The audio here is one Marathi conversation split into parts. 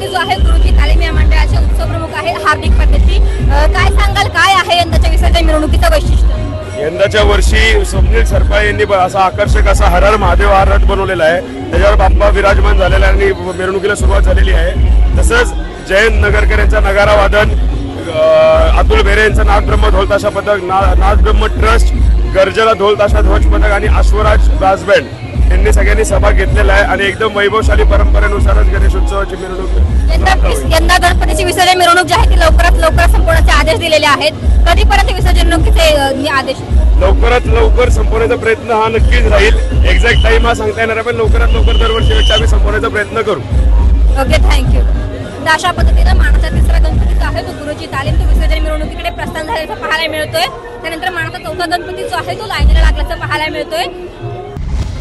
विद्यार्थी जो आहे गुरुजी तालीम या मंडळाचे उत्सव प्रमुख आहे हार्दिक पद्धती, काय सांगाल काय आहे यंदाच्या विसर्जन मिरवणुकीचं वैशिष्ट्य? यंदाच्या वर्षी स्वप्नील सरपाळे यांनी असा आकर्षक असा हर हर महादेव हा रथ बनवलेला आहे, त्याच्यावर बाप्पा विराजमान झालेला आहे आणि मिरवणुकीला सुरुवात झालेली आहे। तसंच जयंत नगरकर यांचा नगारा वादन, अतुल बेरे यांचा नागब्रह्म ढोल ताशा पथक, नागब्रह्म ट्रस्ट, गर्जला ढोल ताशा ध्वज पथक आणि अश्वराज ब्रास बँड यांनी सगळ्यांनी सहभाग घेतलेला आहे आणि एकदम वैभवशाली परंपरेनुसारच गणेशोत्सवाची मिरवणूक। यंदा गणपतीची विसर्जन मिरवणूक जी आहे ती लवकरात लवकर संपवण्याचे आदेश दिलेले आहेत, कधीपर्यंत विसर्जन मिरवणुकीचे आदेश? लवकरात लवकर संपवण्याचा प्रयत्न हा नक्कीच राहील। एक्झॅक्ट टाइम हा सांगता येणार आहे, पण लवकरात लवकर दरवर्षीपेक्षा आम्ही संपवण्याचा प्रयत्न करू। Okay, thank you. अशा पद्धतीने मानाचा तिसरा गणपती जो आहे तो गुरुजी तालीम तो विसर्जन मिरवणुकीकडे प्रस्थान झाल्याचं पाहायला मिळतोय। त्यानंतर मानाचा चौथा गणपती जो आहे तो लाईनीला लागल्याचं पाहायला मिळतोय।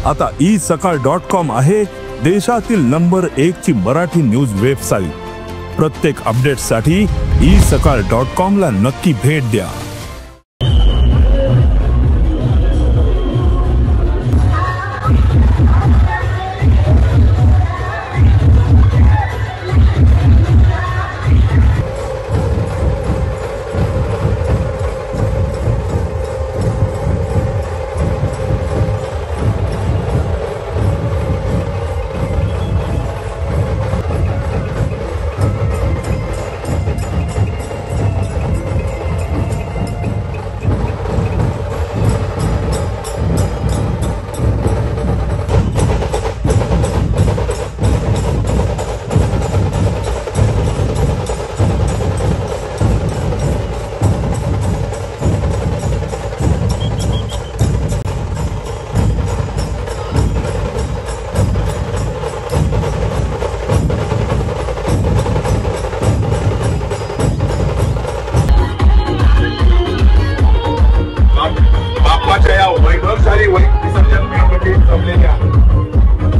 आता isakal.com आहे देशातील नंबर 1 ची मराठी न्यूज वेबसाईट। प्रत्येक अपडेटसाठी isakal.com ला नक्की भेट द्या।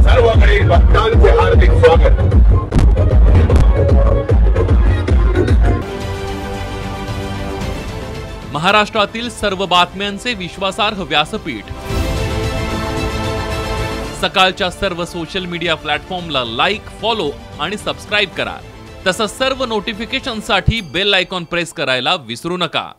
सर्वकडे भक्तांचे हार्दिक स्वागत। महाराष्ट्रातील सर्व बातम्यांचे विश्वासार्ह व्यासपीठ, सकाळच्या सर्व सोशल मीडिया प्लॅटफॉर्मला लाईक, फॉलो आणि सबस्क्राईब करा। तसंच सर्व नोटिफिकेशनसाठी बेल आयकॉन प्रेस करायला विसरू नका।